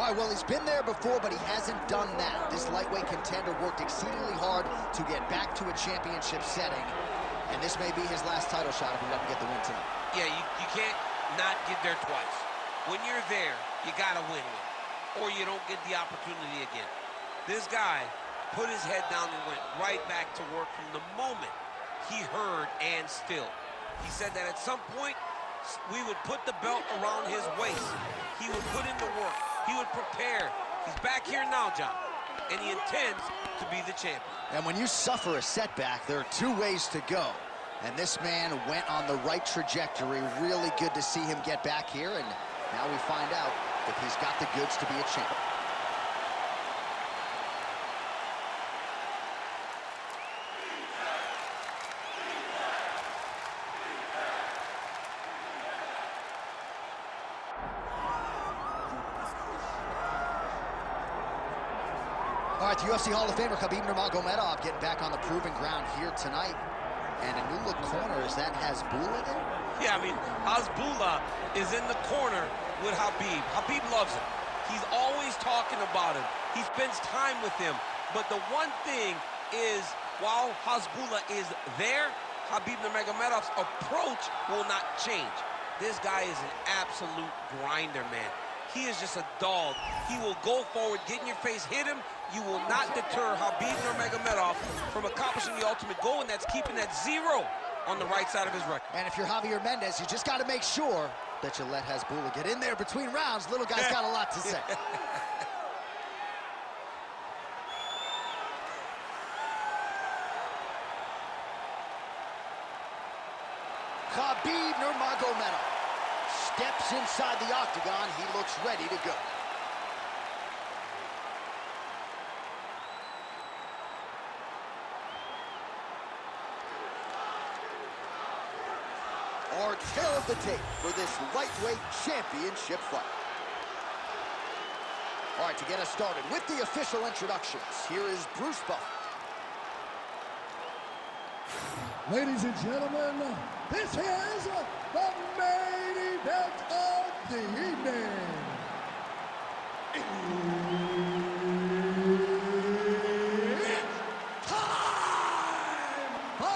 All right, well, he's been there before, but he hasn't done that. This lightweight contender worked exceedingly hard to get back to a championship setting, and this may be his last title shot if he doesn't get the win tonight. Yeah, you can't not get there twice. When you're there, you gotta win one, or you don't get the opportunity again. This guy put his head down and went right back to work from the moment he heard and still. He said that at some point, we would put the belt around his waist. He would put in the work. He would prepare. He's back here now, John, and he intends to be the champion. And when you suffer a setback, there are two ways to go. And this man went on the right trajectory. Really good to see him get back here, and now we find out if he's got the goods to be a champion. All right, the UFC Hall of Famer KHABIB Nurmagomedov getting back on the proving ground here tonight. And a new look corner, is that Hasbulla there? Yeah, I mean, Hasbulla is in the corner with KHABIB. KHABIB loves him. He's always talking about him. He spends time with him. But the one thing is, while Hasbulla is there, KHABIB Nurmagomedov's approach will not change. This guy is an absolute grinder, man. He is just a dog. He will go forward, get in your face, hit him. You will not deter KHABIB Nurmagomedov from accomplishing the ultimate goal, and that's keeping that 0 on the right side of his record. And if you're Javier Mendez, you just got to make sure that you let Hasbulla get in there between rounds. Little guy's got a lot to say. KHABIB Nurmagomedov steps inside the octagon. He looks ready to go. Our tale of the tape for this lightweight championship fight. All right, to get us started with the official introductions, here is Bruce Buffer. Ladies and gentlemen, this is the main event of the evening. It's time! 5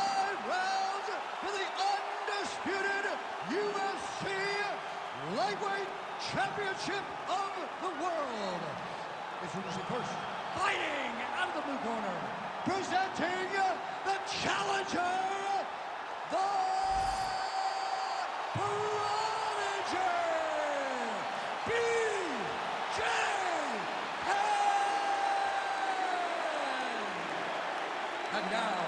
rounds for the undisputed UFC Lightweight Championship of the world. Introducing first, fighting out of the blue corner, presenting the challenger, the Prodigy, PENN. And now,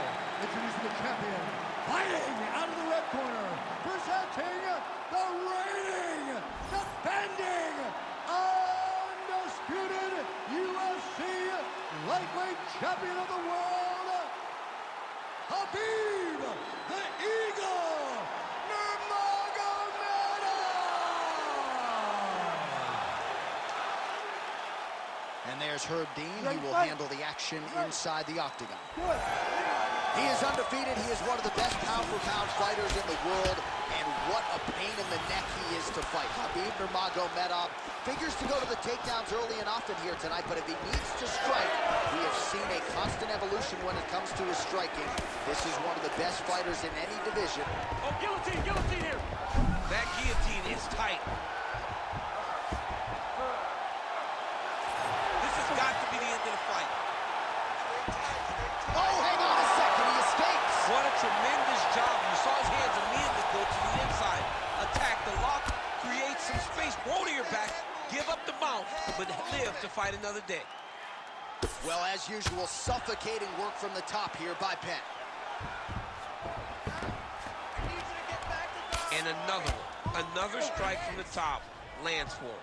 introducing the champion, fighting out of the red corner, presenting the reigning, defending, undisputed UFC lightweight champion of the world, KHABIB, the Eagle, Nurmagomedov! And there's Herb Dean. He will handle the action inside the octagon. He is undefeated. He is one of the best pound-for-pound fighters in the world. And what a pain in the neck he is to fight. KHABIB Nurmagomedov figures to go to the takedowns early and often here tonight, but if he needs to strike, we have seen a constant evolution when it comes to his striking. This is one of the best fighters in any division. Oh, guillotine, guillotine here. That guillotine is tight. This has got to be the end of the fight. Oh, hang on a second, he escapes. What a tremendous job. You saw his hands immediately go to the inside. Attack the lock, create some space, roll to your back, give up the mount, but live to fight another day. Well, as usual, suffocating work from the top here by Penn. And another one. Another strike from the top lands for him.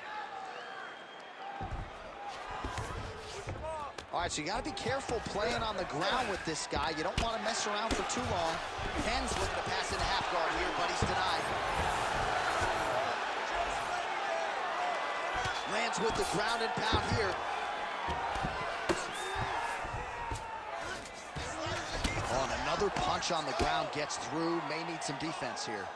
All right, so you got to be careful playing on the ground with this guy. You don't want to mess around for too long. Penn's looking to pass into half guard here, but he's denied. Lands with the ground and pound here. Oh, and another punch on the ground gets through. May need some defense here.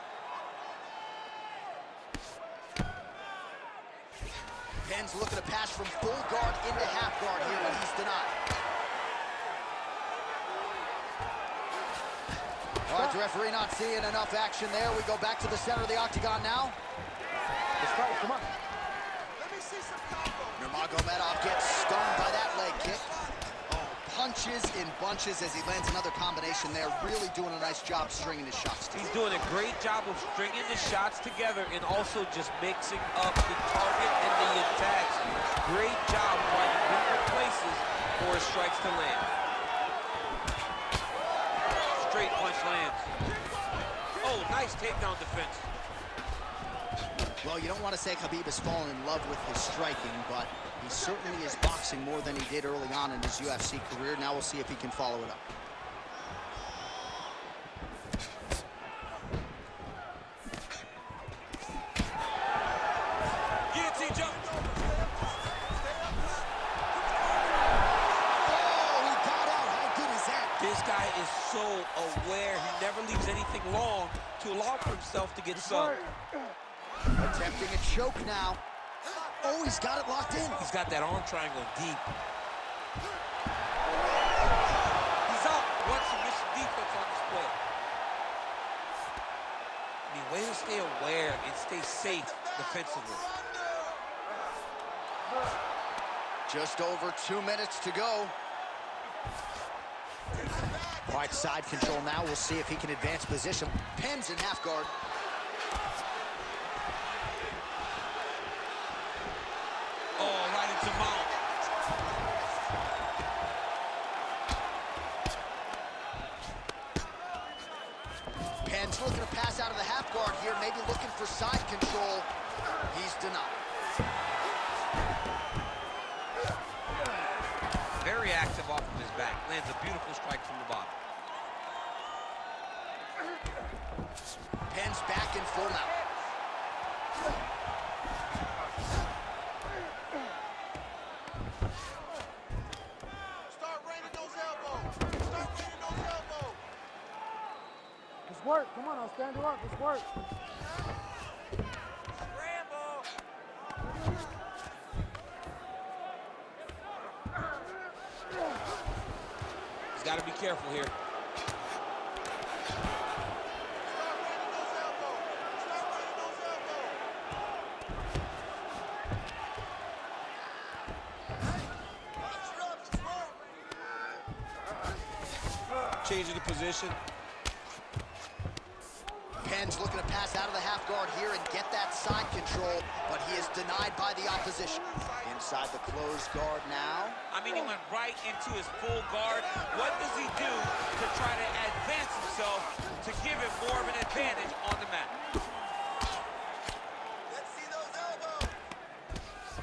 Penn's looking to pass from full guard into half guard here, but he's denied. All right, the referee not seeing enough action there. We go back to the center of the octagon now. Let's fight, come on. Let me see some combo. Nurmagomedov gets stung by that leg kick. Oh, punches in bunches as he lands another combination there. Really doing a nice job stringing his shots together. He's doing a great job of stringing the shots together and also just mixing up the target and the attacks. Great job finding different places for his strikes to land. Straight punch lands. Oh, nice takedown defense. Well, you don't want to say KHABIB has fallen in love with his striking, but he certainly is boxing more than he did early on in his UFC career. Now we'll see if he can follow it up. Guillotine jump. Oh, he got out. How good is that? This guy is so aware. He never leaves anything long to allow for himself to get subbed. Attempting a choke now. Oh, he's got it locked in. He's got that arm triangle deep. He's out. One submission defense on display. I mean, way to stay aware and stay safe defensively. Just over 2 minutes to go. All right, side control now. We'll see if he can advance position. Penn's in half guard. Oh, right into mount. Penn's looking to pass out of the half guard here, maybe looking for side control. He's denied. Very active off of his back. Lands a beautiful strike from the bottom. Penn's back in full mount. Start raining those elbows. Start raining those elbows. Let's work, come on, I'll stand you up, let's work. Rambo. He's got to be careful here. Start raining those elbows. Start raining those elbows. Changing the position. Penn's looking to pass out of the half guard here and get that side control, but he is denied by the opposition. Inside the closed guard now. I mean, he went right into his full guard. What does he do to try to advance himself to give him more of an advantage on the mat? Let's see those elbows.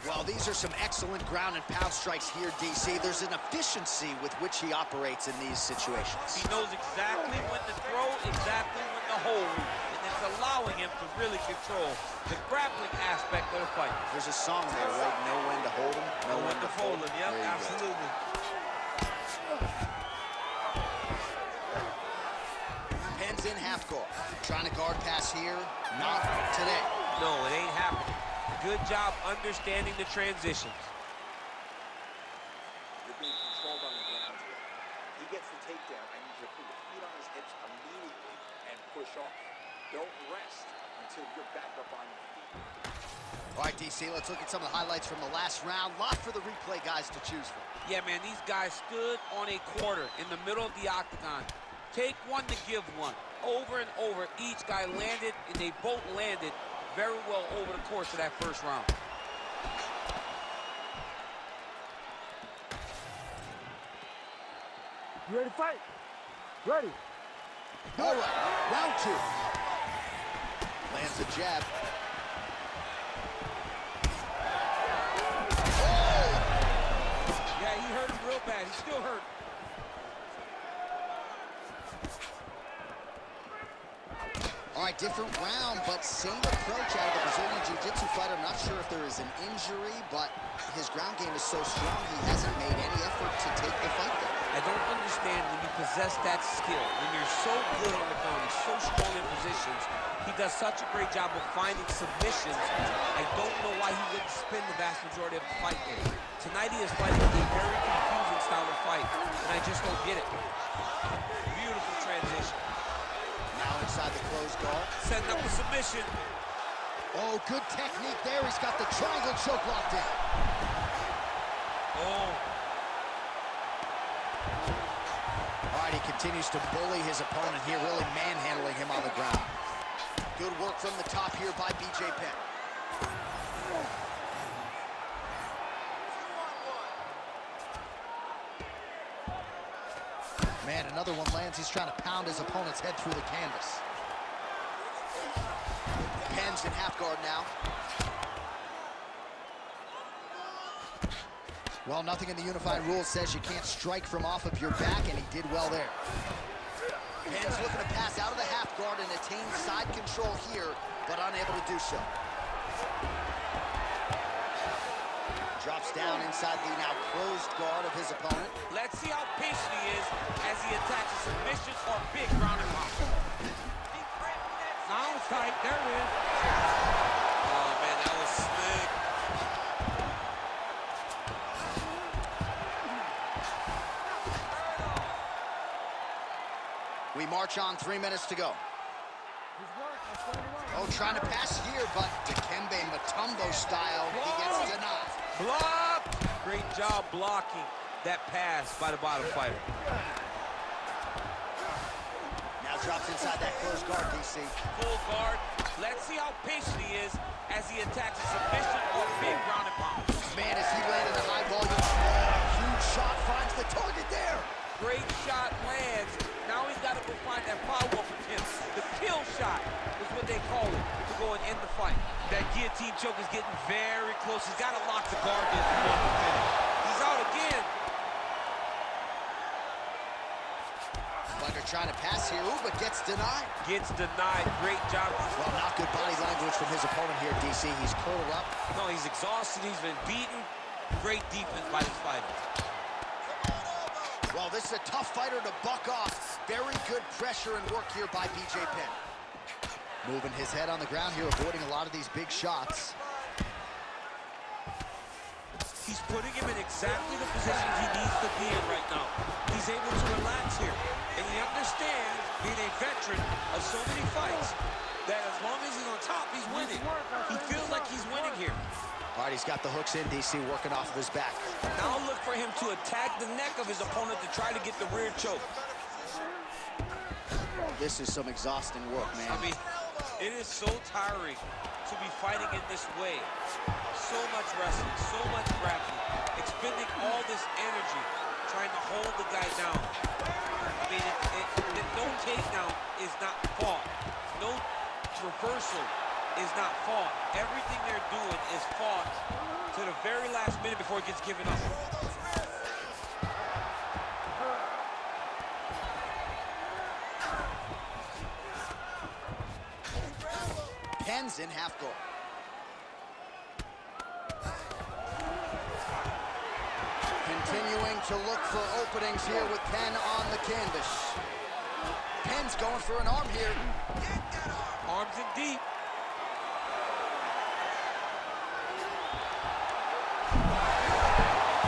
Well, these are some excellent ground and pound strikes here, DC. There's an efficiency with which he operates in these situations. He knows exactly when to throw, exactly when to hold, and it's allowing him to really control the grappling aspect of the fight. There's a song there, right? Know when to hold him, know when to fold him. Yep, There you go. absolutely. Penn's in half guard. Trying to guard pass here. Not today. No, it ain't happening. Good job understanding the transitions. You're being controlled on the ground here. He gets the takedown. I need you to put your feet on his hips immediately and push off. Don't rest until you're back up on your feet. All right, DC, let's look at some of the highlights from the last round. Lot for the replay guys to choose from. Yeah, man, these guys stood on a quarter in the middle of the octagon. Take one to give one. Over and over, each guy landed, and they both landed very well over the course of that first round. You ready to fight? Ready. All right, round two. Lands a jab. Yeah, he hurt him real bad. He's still hurt. All right, different round, but same approach out of the Brazilian Jiu-Jitsu fighter. I'm not sure if there is an injury, but his ground game is so strong, he hasn't made any effort to take the fight there. I don't understand when you possess that skill, when you're so good on the ground, you're so strong in positions, He does such a great job of finding submissions. I don't know why he wouldn't spin the vast majority of the fight there. Tonight he is fighting a very confusing style of fight, and I just don't get it. Beautiful transition. Now inside the closed guard. Setting up a submission. Oh, good technique there. He's got the triangle choke locked in. Oh. All right, he continues to bully his opponent here, really manhandling him on the ground. Good work from the top here by BJ Penn. Man, another one lands. He's trying to pound his opponent's head through the canvas. Penn's in half guard now. Well, nothing in the unified rules says you can't strike from off of your back, and he did well there. Penn's looking to pass out of the half guard and attain side control here, but unable to do so. Drops down inside the now closed guard of his opponent. Let's see how patient he is as he attacks a submission or big ground and pound. Now it's tight. There it is. Oh, man, that was slick. We march on, 3 minutes to go. Oh, trying to pass here, but Dikembe Mutombo style, he gets denied. Blocked! Great job blocking that pass by the bottom fighter. Now drops inside that closed guard, DC. Full guard. Let's see how patient he is as he attacks a submission or big ground and pound. Man, as he landed a high volume, huge shot finds the target there. Great shot lands. Now he's got to go find that follow-up attempt. The kill shot is what they call it to go and end the fight. That guillotine choke is getting very close. He's got to lock the guard in for the finish. He's out again. Fighter trying to pass here, ooh, but gets denied. Gets denied. Great job. Well, not good body language from his opponent here, DC. He's curled up. No, he's exhausted. He's been beaten. Great defense by this fighter. Well, this is a tough fighter to buck off. Very good pressure and work here by BJ Penn. Moving his head on the ground here, avoiding a lot of these big shots. He's putting him in exactly the position he needs to be in right now. He's able to relax here. And he understands, being a veteran of so many fights, that as long as he's on top, he's winning. He feels like he's winning here. All right, he's got the hooks in, DC, working off of his back. Now look for him to attack the neck of his opponent to try to get the rear choke. This is some exhausting work, man. I mean, it is so tiring to be fighting in this way. So much wrestling, so much grappling, expending all this energy trying to hold the guy down. I mean, no takedown is not fought. No reversal is not fought. Everything they're doing is fought to the very last minute before it gets given up. Penn's in half guard. Continuing to look for openings here with Penn on the canvas. Penn's going for an arm here. Arms in deep.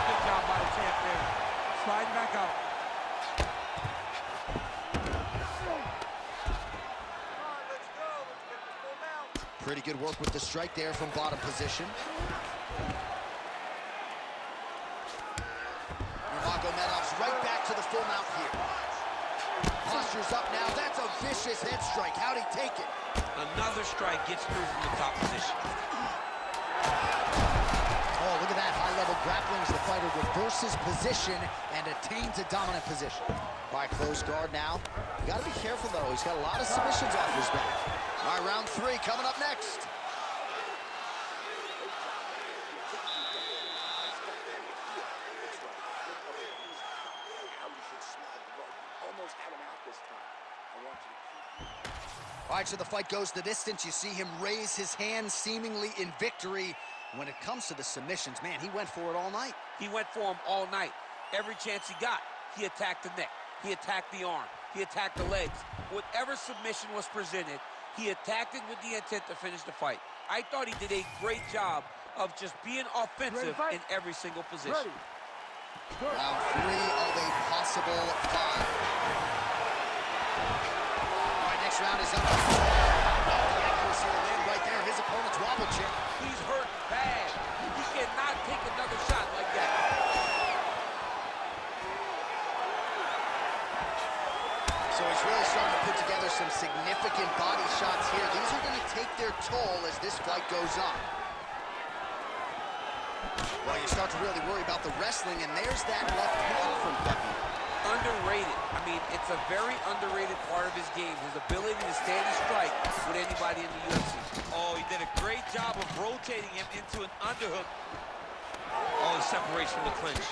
Good job by the champ there. Sliding back out. Pretty good work with the strike there from bottom position. Nurmagomedov's right back to the full mount here. Posture's up now. That's a vicious head strike. How'd he take it? Another strike gets through from the top position. Oh, look at that high-level grappling as the fighter reverses position and attains a dominant position. All right, close guard now. You got to be careful, though. He's got a lot of submissions off his back. All right, round 3 coming up next. All right, so the fight goes the distance. You see him raise his hand seemingly in victory. When it comes to the submissions, man, he went for it all night. He went for him all night. Every chance he got, he attacked the neck. He attacked the arm. he attacked the legs. Whatever submission was presented, he attacked it with the intent to finish the fight. I thought he did a great job of just being offensive in every single position. Round 3 of a possible 5. All right, next round is up. The accuracy to land right there. His opponent's wobble chip. He's hurt bad. He cannot take another shot like that. So he's really starting to put together some significant body shots here. These are going to take their toll as this fight goes on. Well, you start to really worry about the wrestling, and there's that left hand from Pepe. Underrated. I mean, it's a very underrated part of his game, his ability to stand and strike with anybody in the UFC. Oh, he did a great job of rotating him into an underhook. Oh, the separation of the clinch.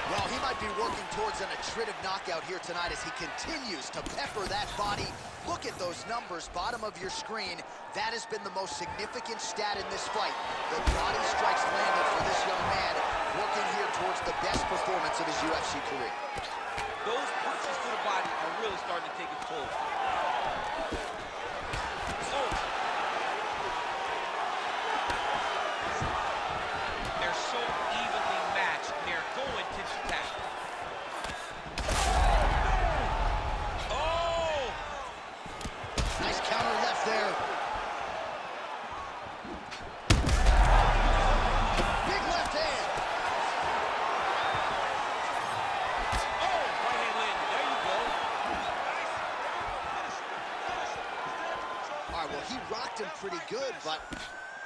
Well, he might be working towards an attritive knockout here tonight as he continues to pepper that body. Look at those numbers, bottom of your screen. That has been the most significant stat in this fight. The body strikes landed for this young man, working here towards the best performance of his UFC career. Those punches to the body are really starting to take its toll. They're so evenly matched. They're going tit-for-tat. Oh! Nice counter left there. Big left hand. Oh! Right hand landed. There you go. All right, well, he rocked him pretty good, but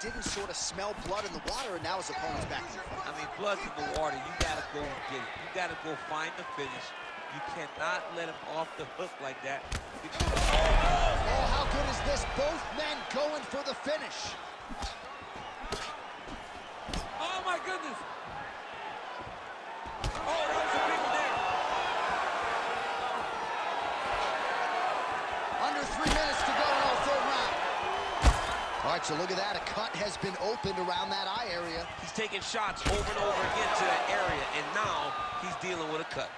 didn't sort of smell blood in the water, and now his opponent's back in the fight. I mean, blood's in the water. You gotta go and get it. You gotta go find the finish. You cannot let him off the hook like that. Oh, how good is this? Both men going for the finish. Oh my goodness! Oh, that was a big one there. Under 3 minutes to go in our third round. All right, so look at that. A cut has been opened around that eye area. He's taking shots over and over again to that area, and now he's dealing with a cut.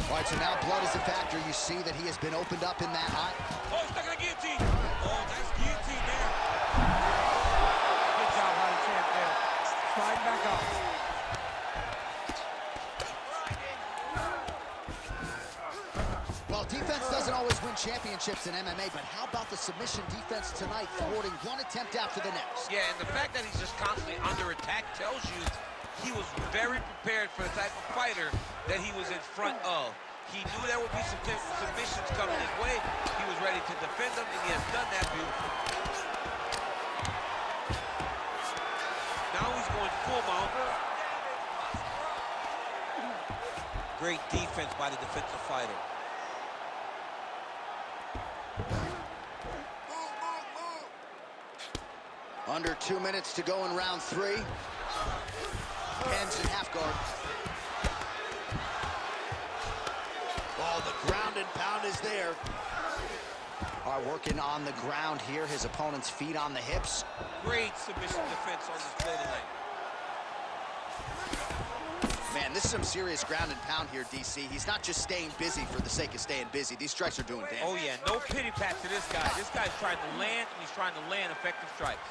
All right, so now blood is a factor. You see that he has been opened up in that eye. Oh, he's stuck in a guillotine. Oh, nice guillotine there. Good job by the champ there. Sliding back up. Well, defense doesn't always win championships in MMA, but how about the submission defense tonight, thwarting one attempt after the next? Yeah, and the fact that he's just constantly under attack tells you he was very prepared for the type of fighter that he was in front of. He knew there would be some submissions coming his way. He was ready to defend them, and he has done that beautifully. Now he's going full mount. Great defense by the defensive fighter. Under 2 minutes to go in round 3. Penn's in half guard. Oh, the ground and pound is there. All right, working on the ground here. His opponent's feet on the hips. Great submission defense on display tonight. Man, this is some serious ground and pound here, DC. He's not just staying busy for the sake of staying busy. These strikes are doing damage. Oh, yeah, no pity pat to this guy. This guy's trying to land, and he's trying to land effective strikes.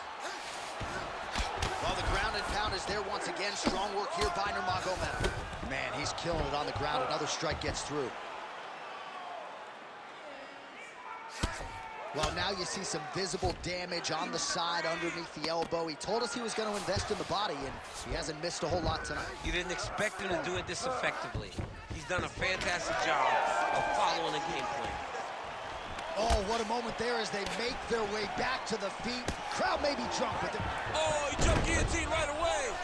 Well, the ground and pound is there once again. Strong work here by Nurmagomedov. Man, he's killing it on the ground. Another strike gets through. Well, now you see some visible damage on the side underneath the elbow. He told us he was going to invest in the body, and he hasn't missed a whole lot tonight. You didn't expect him to do it this effectively. He's done a fantastic job of following the game plan. Oh, what a moment there as they make their way back to the feet. Crowd may be drunk with it. Oh, he jumped guillotine right away.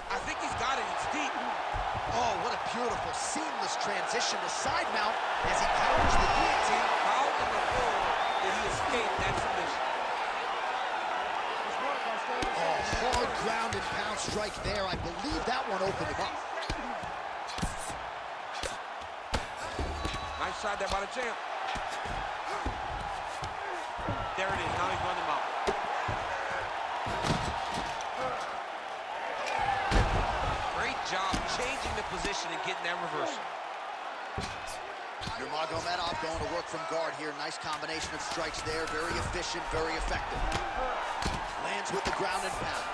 I think he's got it. It's deep. Oh, what a beautiful, seamless transition to side mount as he counters the guillotine. How in the world did he escape that submission? Oh, hard ground and pound strike there. I believe that one opened him up. Nice shot there by the champ. There it is. Now he's running him out. Great job changing the position and getting that reversal. Nurmagomedov going to work from guard here. Nice combination of strikes there. Very efficient, very effective. Lands with the ground and pound.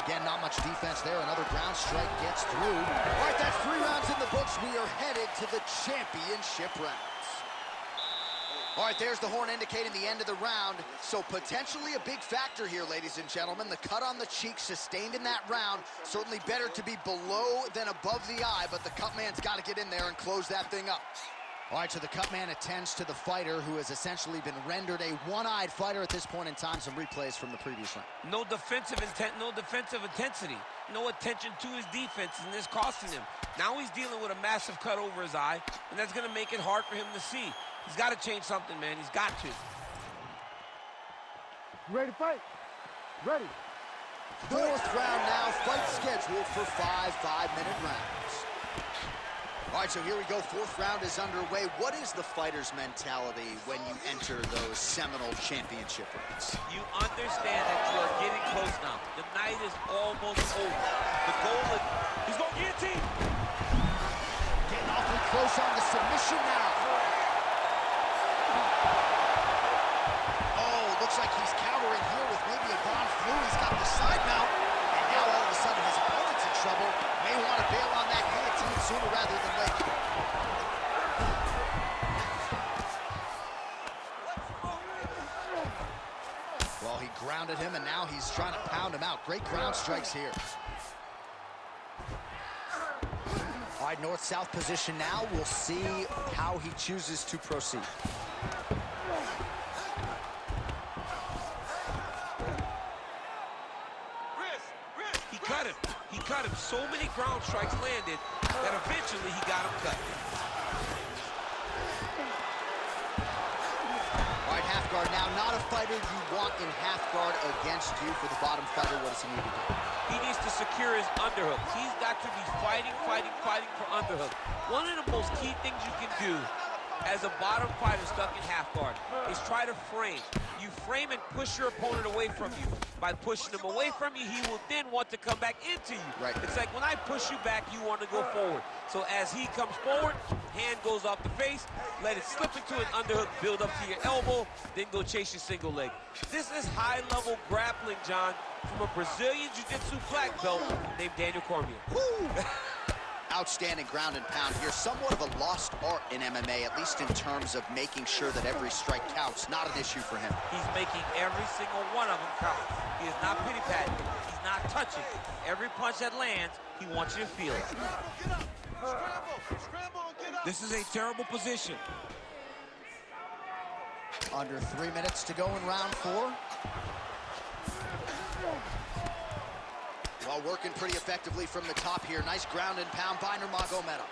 Again, not much defense there. Another ground strike gets through. All right, that's 3 rounds in the books. We are headed to the championship rounds. All right, there's the horn indicating the end of the round. So potentially a big factor here, ladies and gentlemen. The cut on the cheek sustained in that round. Certainly better to be below than above the eye, but the cut man's got to get in there and close that thing up. All right, so the cut man attends to the fighter who has essentially been rendered a one-eyed fighter at this point in time. Some replays from the previous round. No defensive intent, no defensive intensity. No attention to his defense, and this costing him. Now he's dealing with a massive cut over his eye, and that's going to make it hard for him to see. He's got to change something, man. He's got to. Ready to fight? Ready. 4th round now. Fight scheduled for 5 5-minute rounds. All right, so here we go. 4th round is underway. What is the fighter's mentality when you enter those seminal championship rounds? You understand that you are getting close now. The night is almost over. The goal is, he's going to guillotine. Getting awfully close on the submission now. Oh, looks like he's countering here with maybe a Grand Flu. He's got the side mount. And now all of a sudden his opponent's in trouble. May want to bail on that guillotine sooner rather than later. Well, he grounded him, and now he's trying to pound him out. Great ground strikes here. All right, north-south position now. We'll see how he chooses to proceed. He cut him. He cut him. So many ground strikes landed that eventually he got him cut. All right, half guard now. Not a fighter you want in half guard against you. For the bottom fighter, what does he need to do? He needs to secure his underhook. He's got to be fighting for underhook. One of the most key things you can do as a bottom fighter stuck in half guard is try to frame. You frame and push your opponent away from you. By pushing him away from you, he will then want to come back into you. Right. It's like when I push you back, you want to go forward. So as he comes forward, hand goes off the face, let it slip into an underhook, build up to your elbow, then go chase your single leg. This is high-level grappling, John, from a Brazilian Jiu-Jitsu black belt named Daniel Cormier. Woo! Outstanding ground and pound here. Somewhat of a lost art in MMA, at least in terms of making sure that every strike counts. Not an issue for him. He's making every single one of them count. He is not pity-patting. He's not touching. Every punch that lands, he wants you to feel it. Get up. Scramble and get up. This is a terrible position. Under 3 minutes to go in round 4. Well, working pretty effectively from the top here. Nice ground and pound by Nurmagomedov.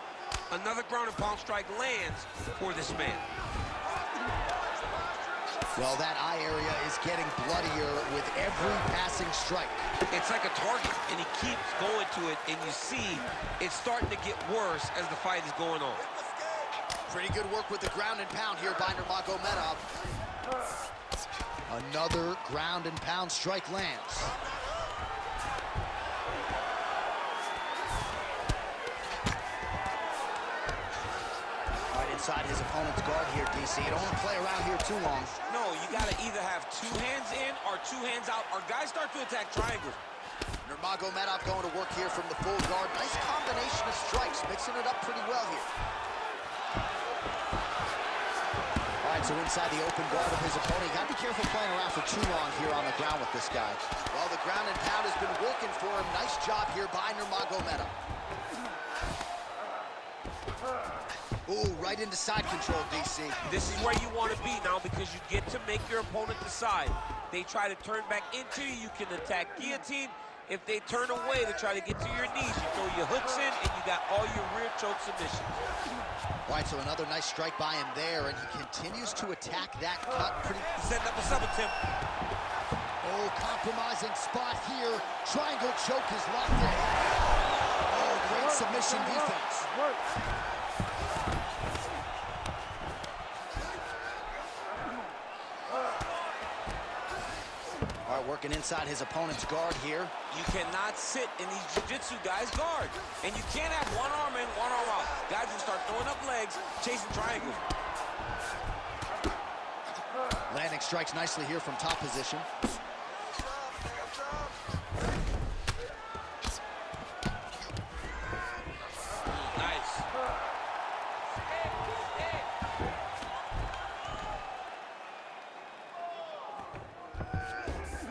Another ground and pound strike lands for this man. Well, that eye area is getting bloodier with every passing strike. It's like a target, and he keeps going to it, and you see it's starting to get worse as the fight is going on. Pretty good work with the ground and pound here by Nurmagomedov. Another ground and pound strike lands. Inside his opponent's guard here, DC. You don't want to play around here too long. No, you got to either have 2 hands in or 2 hands out, or guys start to attack triangles. Nurmagomedov going to work here from the full guard. Nice combination of strikes, mixing it up pretty well here. All right, so inside the open guard of his opponent. You got to be careful playing around for too long here on the ground with this guy. Well, the ground and pound has been working for him. Nice job here by Nurmagomedov. Ooh, right into side control, DC. This is where you want to be now because you get to make your opponent decide. They try to turn back into you, you can attack guillotine. If they turn away to try to get to your knees, you throw your hooks in and you got all your rear choke submissions. All right, so another nice strike by him there, and he continues to attack that cut pretty... He's setting up a sub attempt. Oh, compromising spot here. Triangle choke is locked in. Oh, great submission defense. All right, start working inside his opponent's guard here. You cannot sit in these jiu-jitsu guys' guard. And you can't have one arm in, one arm out. Guys will start throwing up legs, chasing triangles. Landing strikes nicely here from top position. Nice.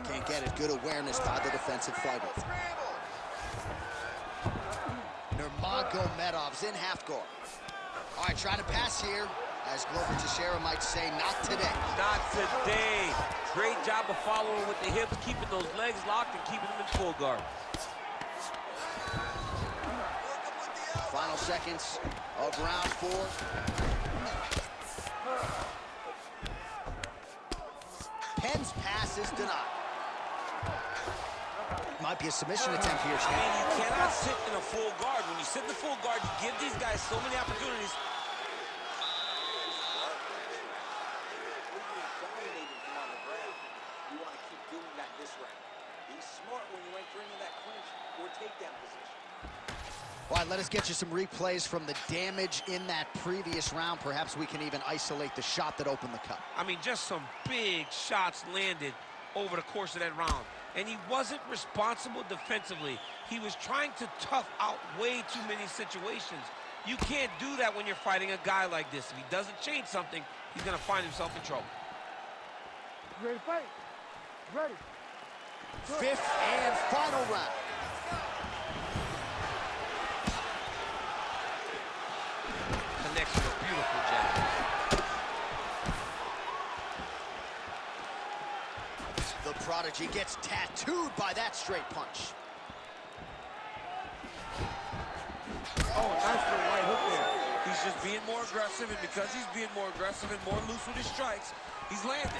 Can't get it. Good awareness by the defensive fighter. Nurmagomedov's in half guard. All right, trying to pass here. As Glover Teixeira might say, not today. Not today. Great job of following with the hips, keeping those legs locked and keeping them in full guard. Final seconds of round 4. Penn's pass is denied. Might be a submission attempt here, I Stan. mean, you cannot sit in a full guard. When you sit in the full guard, you give these guys so many opportunities. Dominated him on the ground. You want to keep doing that this round. Be smart when you enter into that clinch or takedown position. All right, let us get you some replays from the damage in that previous round. Perhaps we can even isolate the shot that opened the cut. I mean, just some big shots landed over the course of that round. And he wasn't responsible defensively. He was trying to tough out way too many situations. You can't do that when you're fighting a guy like this. If he doesn't change something, he's going to find himself in trouble. Ready to fight? Ready. 5th and final round. Connects with a beautiful jab. The prodigy gets tattooed by that straight punch. Oh, nice little right hook there. He's just being more aggressive, and because he's being more aggressive and more loose with his strikes, he's landing.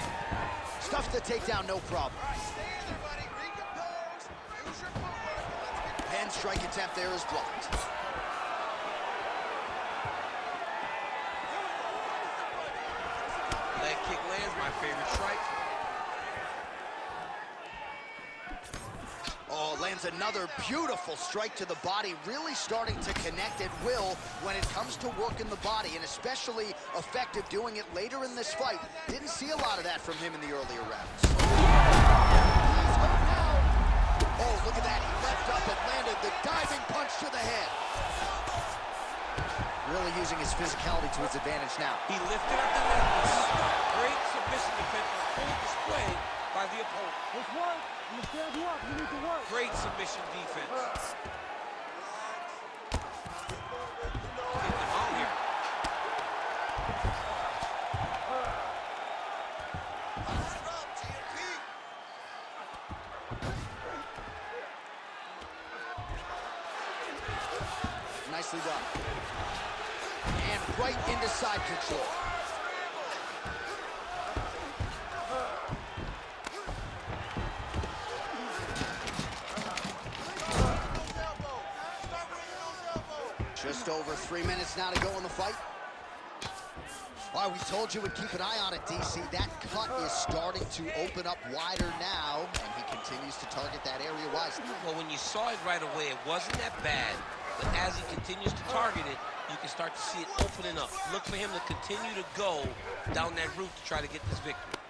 Stuffs the takedown, no problem. All right, stay in there, buddy. Recompose. Use your footwork. Let's get Penn strike attempt there is blocked. Leg kick lands, my favorite strike. Oh, lands another beautiful strike to the body, really starting to connect at will when it comes to working the body, and especially effective doing it later in this fight. Didn't see a lot of that from him in the earlier rounds. He's hurt now. Oh, look at that. He leapt up and landed the diving punch to the head. Really using his physicality to his advantage now. He lifted up the leg. Great submission defense on full display by the opponent. Let's work. I'm gonna stand you up. You need to work. Great submission defense. Getting him out here. Nicely done. And right into side control. Just over 3 minutes now to go in the fight. All right, we told you we'd keep an eye on it, DC. That cut is starting to open up wider now, and he continues to target that area wisely. Well, when you saw it right away, it wasn't that bad. But as he continues to target it, you can start to see it opening up. Look for him to continue to go down that route to try to get this victory.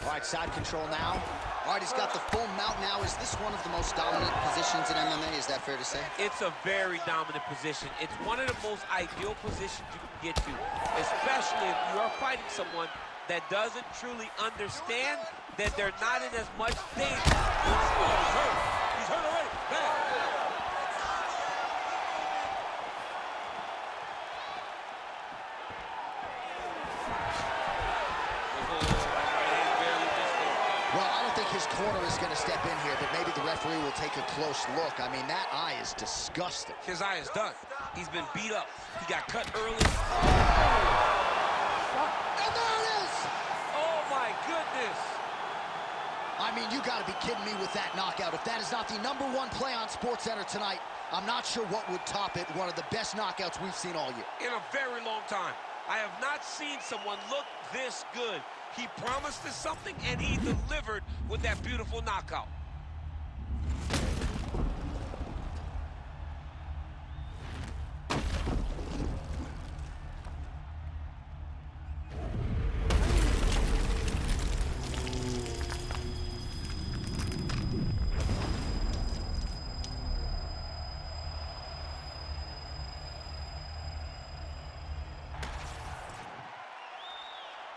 All right, side control now. All right, he's got the full mount now. Is this one of the most dominant positions in MMA? Is that fair to say? It's a very dominant position. It's one of the most ideal positions you can get to, especially if you are fighting someone that doesn't truly understand that they're not in as much danger. Oh, he's hurt. He's hurt already. Bad. His corner is going to step in here, but maybe the referee will take a close look. I mean, that eye is disgusting. His eye is done. He's been beat up. He got cut early. And there it is! Oh, my goodness. I mean, you got to be kidding me with that knockout. If that is not the #1 play on SportsCenter tonight, I'm not sure what would top it. One of the best knockouts we've seen all year. In a very long time. I have not seen someone look this good. He promised us something, and he delivered with that beautiful knockout.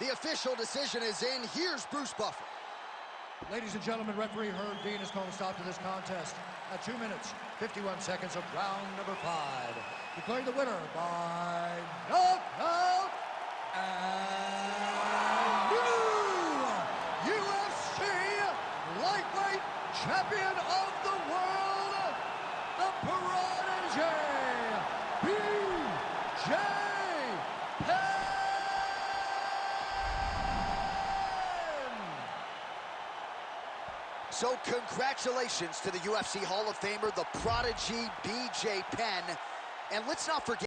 The official decision is in. Here's Bruce Buffer. Ladies and gentlemen, referee Herb Dean has called a stop to this contest at 2 minutes, 51 seconds of round number 5. Declaring the winner by knockout and new UFC lightweight champion of the world, the prodigy, BJ Penn. So congratulations to the UFC Hall of Famer, the prodigy BJ Penn. And let's not forget